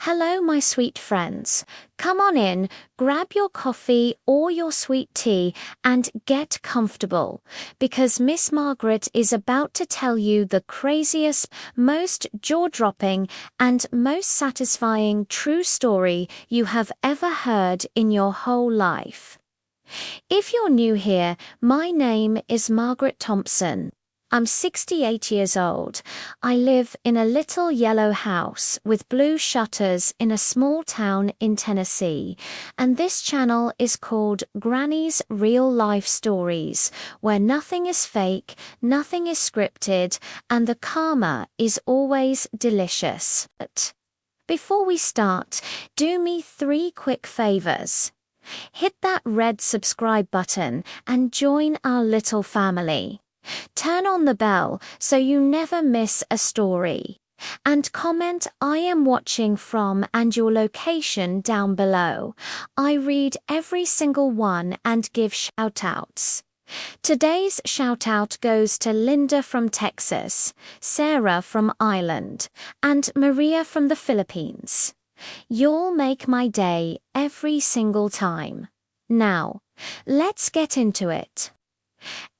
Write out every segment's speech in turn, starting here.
Hello, my sweet friends. Come on in, grab your coffee or your sweet tea, and get comfortable, because Miss Margaret is about to tell you the craziest, most jaw-dropping, and most satisfying true story you have ever heard in your whole life. If you're new here, my name is Margaret Thompson. I'm 68 years old. I live in a little yellow house with blue shutters in a small town in Tennessee, and this channel is called Granny's Real Life Stories, where nothing is fake, nothing is scripted, and the karma is always delicious. Before we start, do me 3 quick favors. Hit that red subscribe button and join our little family. Turn on the bell so you never miss a story. And comment "I am watching from" and your location down below. I read every single one and give shout-outs. Today's shout-out goes to Linda from Texas, Sarah from Ireland, and Maria from the Philippines. You'll make my day every single time. Now, let's get into it.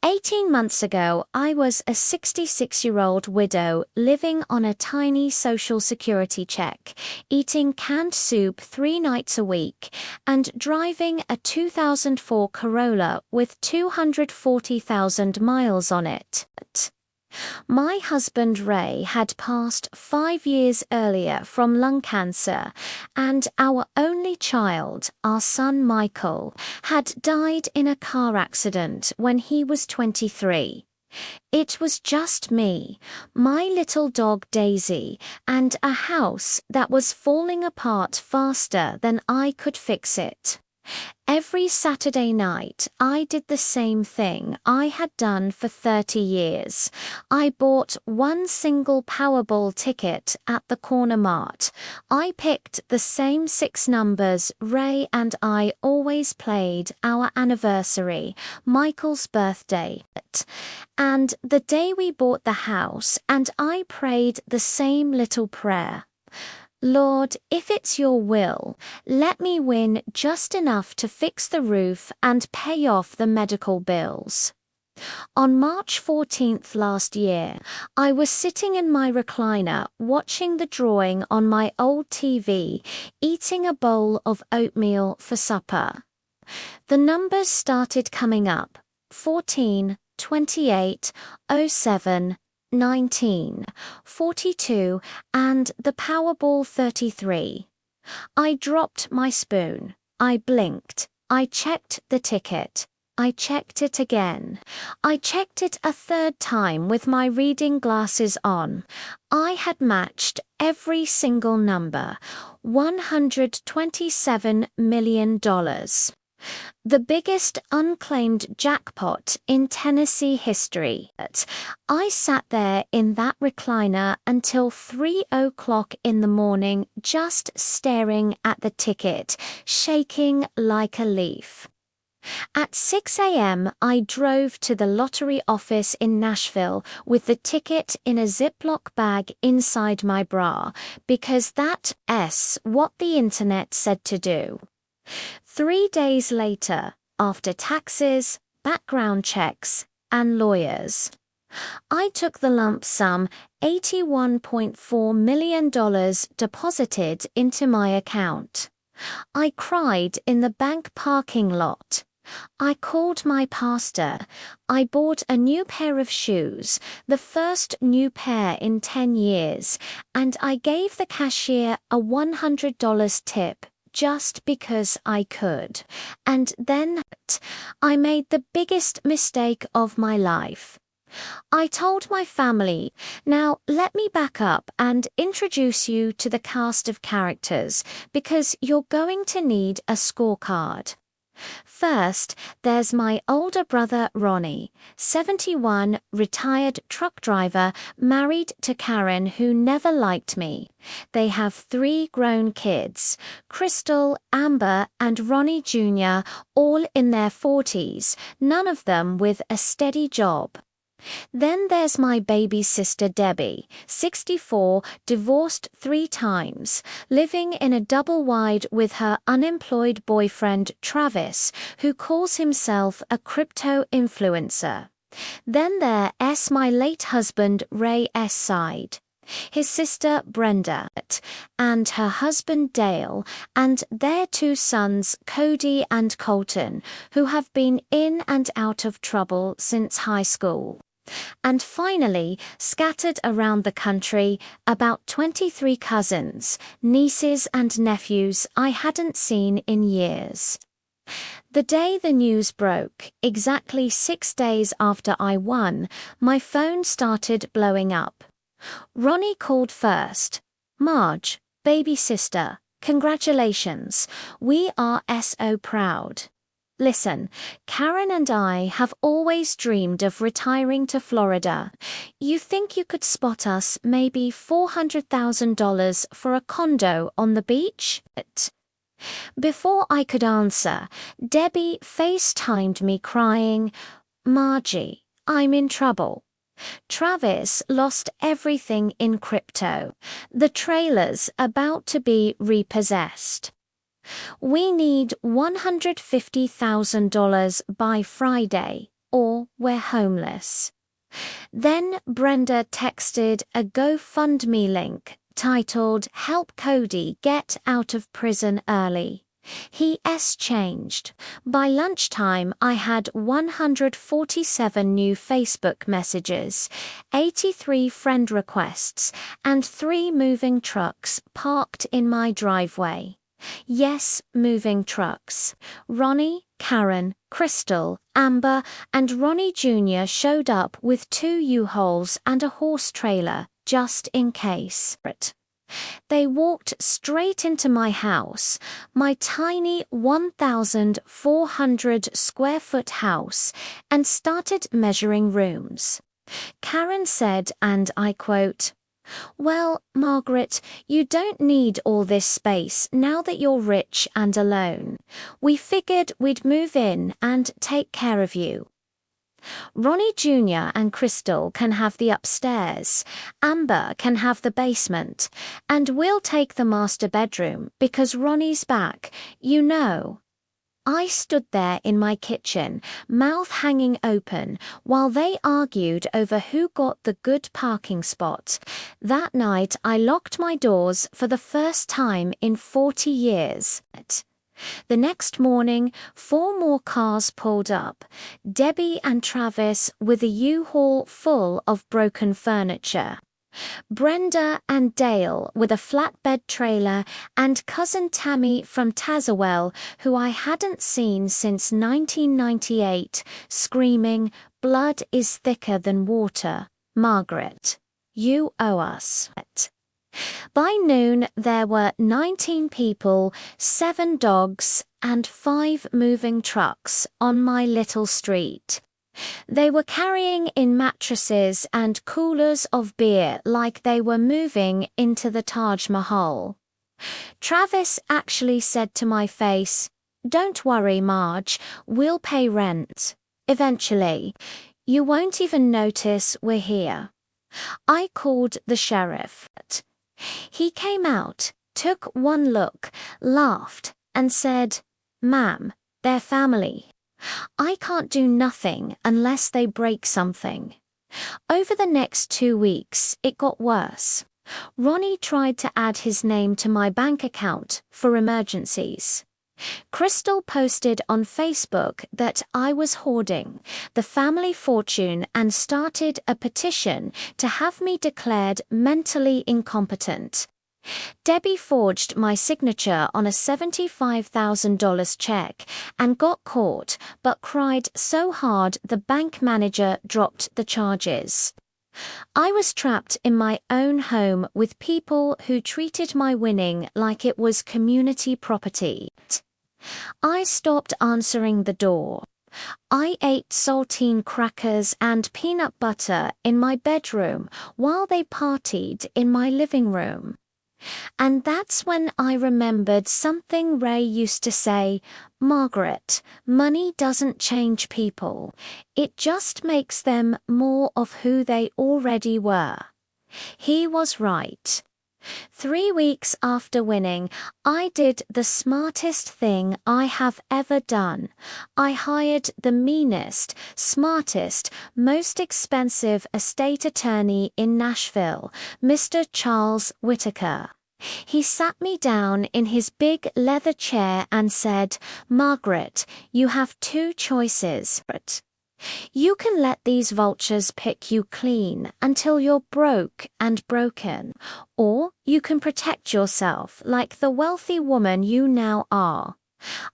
18 months ago, I was a 66-year-old widow living on a tiny Social Security check, eating canned soup 3 nights a week, and driving a 2004 Corolla with 240,000 miles on it. My husband Ray had passed 5 years earlier from lung cancer, and our only child, our son Michael, had died in a car accident when he was 23. It was just me, my little dog Daisy, and a house that was falling apart faster than I could fix it. Every Saturday night, I did the same thing I had done for 30 years. I bought one single Powerball ticket at the corner mart. I picked the same 6 numbers Ray and I always played: our anniversary, Michael's birthday, and the day we bought the house, and I prayed the same little prayer. Lord, if it's your will, let me win just enough to fix the roof and pay off the medical bills. On March 14th last year, I was sitting in my recliner watching the drawing on my old TV, eating a bowl of oatmeal for supper. The numbers started coming up: 14, 28, 07, 19, 42, and the Powerball 33. I dropped my spoon. I blinked. I checked the ticket. I checked it again. I checked it a 3rd time with my reading glasses on. I had matched every single number. $127 million. The biggest unclaimed jackpot in Tennessee history. I sat there in that recliner until 3 o'clock in the morning, just staring at the ticket, shaking like a leaf. At 6 a.m., I drove to the lottery office in Nashville with the ticket in a Ziploc bag inside my bra, because that's what the internet said to do. 3 days later, after taxes, background checks, and lawyers, I took the lump sum $81.4 million deposited into my account. I cried in the bank parking lot. I called my pastor. I bought a new pair of shoes, the first new pair in 10 years, and I gave the cashier a $100 tip, just because I could. And then I made the biggest mistake of my life. I told my family. Now, let me back up and introduce you to the cast of characters, because you're going to need a scorecard. First, there's my older brother Ronnie, 71, retired truck driver, married to Karen, who never liked me. They have 3 grown kids, Crystal, Amber, and Ronnie Jr., all in their 40s, none of them with a steady job. Then there's my baby sister Debbie, 64, divorced 3 times, living in a double wide with her unemployed boyfriend Travis, who calls himself a crypto influencer. Then there's my late husband Ray S. side, his sister Brenda, and her husband Dale, and their 2 sons Cody and Colton, who have been in and out of trouble since high school. And finally, scattered around the country, about 23 cousins, nieces and nephews I hadn't seen in years. The day the news broke, exactly 6 days after I won, my phone started blowing up. Ronnie called first. "Marge, baby sister, congratulations. We are so proud. Listen, Karen and I have always dreamed of retiring to Florida. You think you could spot us maybe $400,000 for a condo on the beach?" Before I could answer, Debbie FaceTimed me crying, "Margie, I'm in trouble. Travis lost everything in crypto. The trailer's about to be repossessed. We need $150,000 by Friday, or we're homeless." Then Brenda texted a GoFundMe link titled "Help Cody Get Out of Prison Early." He's changed. By lunchtime, I had 147 new Facebook messages, 83 friend requests, and 3 moving trucks parked in my driveway. Yes, moving trucks. Ronnie, Karen, Crystal, Amber, and Ronnie Jr. showed up with 2 U-Hauls and a horse trailer, just in case. They walked straight into my house, my tiny 1,400 square foot house, and started measuring rooms. Karen said, and I quote, "Well, Margaret, you don't need all this space now that you're rich and alone. We figured we'd move in and take care of you. Ronnie Jr. and Crystal can have the upstairs, Amber can have the basement, and we'll take the master bedroom because Ronnie's back, you know." I stood there in my kitchen, mouth hanging open, while they argued over who got the good parking spot. That night I locked my doors for the first time in 40 years. The next morning, 4 more cars pulled up, Debbie and Travis with a U-Haul full of broken furniture, Brenda and Dale with a flatbed trailer, and cousin Tammy from Tazewell, who I hadn't seen since 1998, screaming, "Blood is thicker than water. Margaret, you owe us." By noon, there were 19 people, 7 dogs, and 5 moving trucks on my little street. They were carrying in mattresses and coolers of beer like they were moving into the Taj Mahal. Travis actually said to my face, "Don't worry, Marge, we'll pay rent. Eventually. You won't even notice we're here." I called the sheriff. He came out, took one look, laughed, and said, "Ma'am, they're family. I can't do nothing unless they break something." Over the next 2 weeks, it got worse. Ronnie tried to add his name to my bank account for emergencies. Crystal posted on Facebook that I was hoarding the family fortune and started a petition to have me declared mentally incompetent. Debbie forged my signature on a $75,000 check and got caught, but cried so hard the bank manager dropped the charges. I was trapped in my own home with people who treated my winning like it was community property. I stopped answering the door. I ate saltine crackers and peanut butter in my bedroom while they partied in my living room. And that's when I remembered something Ray used to say, Margaret, money doesn't change people. It just makes them more of who they already were. He was right. 3 weeks after winning, I did the smartest thing I have ever done. I hired the meanest, smartest, most expensive estate attorney in Nashville, Mr. Charles Whitaker. He sat me down in his big leather chair and said, Margaret, you have 2 choices. You can let these vultures pick you clean until you're broke and broken, or you can protect yourself like the wealthy woman you now are.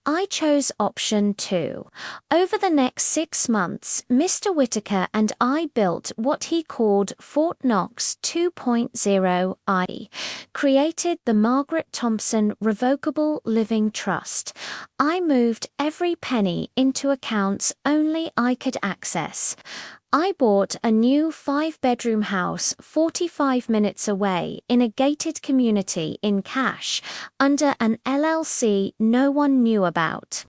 I chose option 2. Over the next 6 months, Mr. Whitaker and I built what he called Fort Knox 2.0. I created the Margaret Thompson Revocable Living Trust. I moved every penny into accounts only I could access. I bought a new 5-bedroom house 45 minutes away in a gated community in cash under an LLC no one knew about.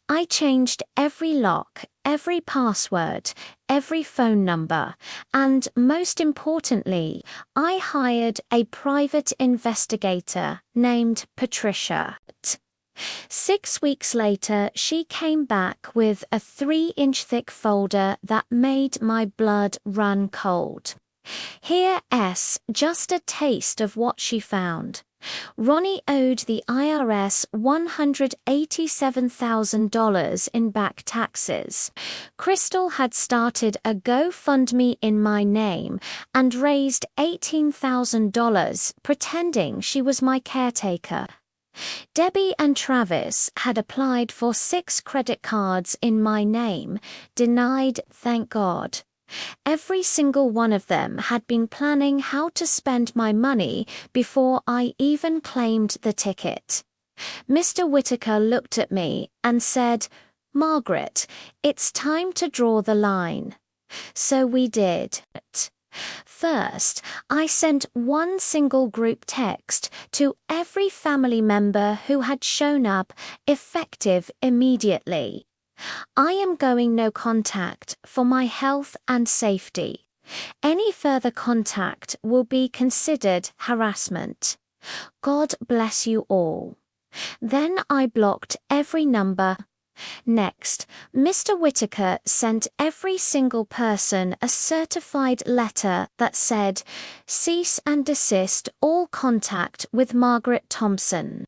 I changed every lock, every password, every phone number, and most importantly, I hired a private investigator named Patricia. 6 weeks later, she came back with a 3-inch thick folder that made my blood run cold. Here's just a taste of what she found. Ronnie owed the IRS $187,000 in back taxes. Crystal had started a GoFundMe in my name and raised $18,000 pretending she was my caretaker. Debbie and Travis had applied for 6 credit cards in my name, denied, thank God. Every single one of them had been planning how to spend my money before I even claimed the ticket. Mr. Whitaker looked at me and said, Margaret, it's time to draw the line. So we did. First, I sent one single group text to every family member who had shown up, effective immediately. I am going no contact for my health and safety. Any further contact will be considered harassment. God bless you all. Then I blocked every number. Next, Mr. Whitaker sent every single person a certified letter that said, cease and desist all contact with Margaret Thompson.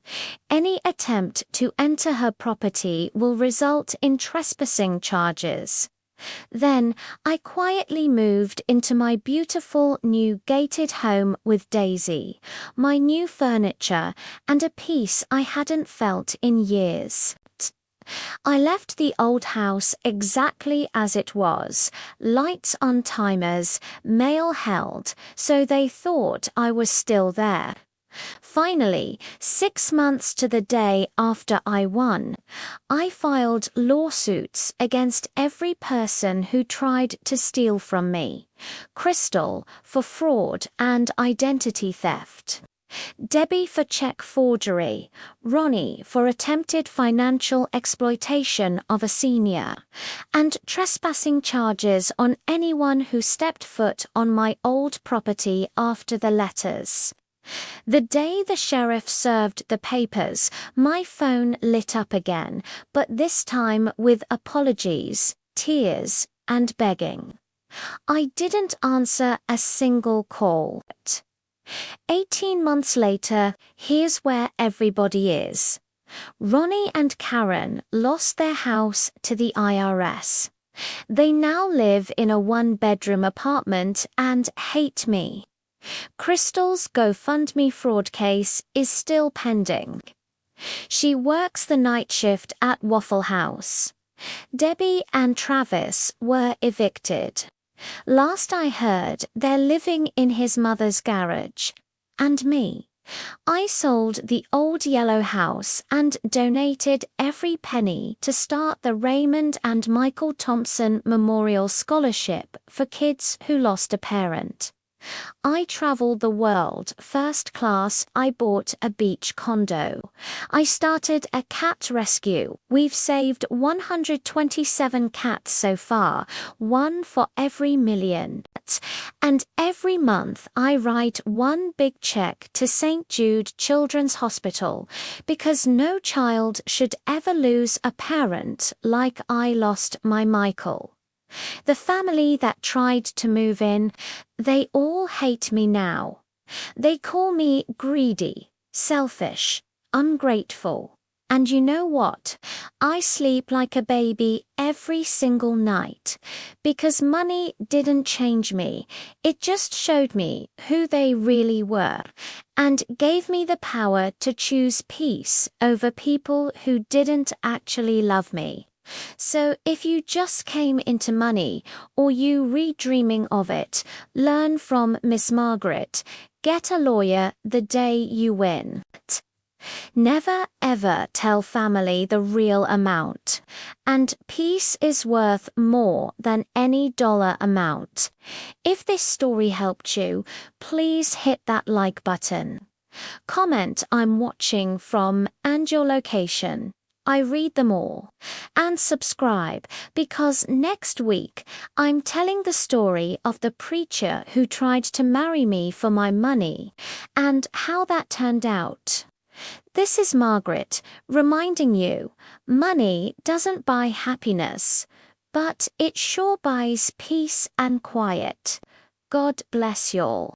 Any attempt to enter her property will result in trespassing charges. Then I quietly moved into my beautiful new gated home with Daisy, my new furniture, and a peace I hadn't felt in years. I left the old house exactly as it was, lights on timers, mail held, so they thought I was still there. Finally, 6 months to the day after I won, I filed lawsuits against every person who tried to steal from me. Crystal for fraud and identity theft. Debbie for check forgery, Ronnie for attempted financial exploitation of a senior, and trespassing charges on anyone who stepped foot on my old property after the letters. The day the sheriff served the papers, my phone lit up again, but this time with apologies, tears, and begging. I didn't answer a single call. 18 months later, here's where everybody is. Ronnie and Karen lost their house to the IRS. They now live in a 1-bedroom apartment and hate me. Crystal's GoFundMe fraud case is still pending. She works the night shift at Waffle House. Debbie and Travis were evicted. Last I heard, they're living in his mother's garage. And me. I sold the old yellow house and donated every penny to start the Raymond and Michael Thompson Memorial Scholarship for kids who lost a parent. I traveled the world first class. I bought a beach condo. I started a cat rescue. We've saved 127 cats so far, one for every million. And every month I write one big check to St. Jude Children's Hospital because no child should ever lose a parent like I lost my Michael. The family that tried to move in, they all hate me now. They call me greedy, selfish, ungrateful. And you know what? I sleep like a baby every single night because money didn't change me. It just showed me who they really were and gave me the power to choose peace over people who didn't actually love me. So if you just came into money or you redreaming of it, learn from Miss Margaret. Get a lawyer the day you win. Never ever tell family the real amount. And peace is worth more than any dollar amount. If this story helped you, please hit that like button. Comment I'm watching from and your location. I read them all. And subscribe because next week I'm telling the story of the preacher who tried to marry me for my money and how that turned out. This is Margaret reminding you, money doesn't buy happiness, but it sure buys peace and quiet. God bless y'all.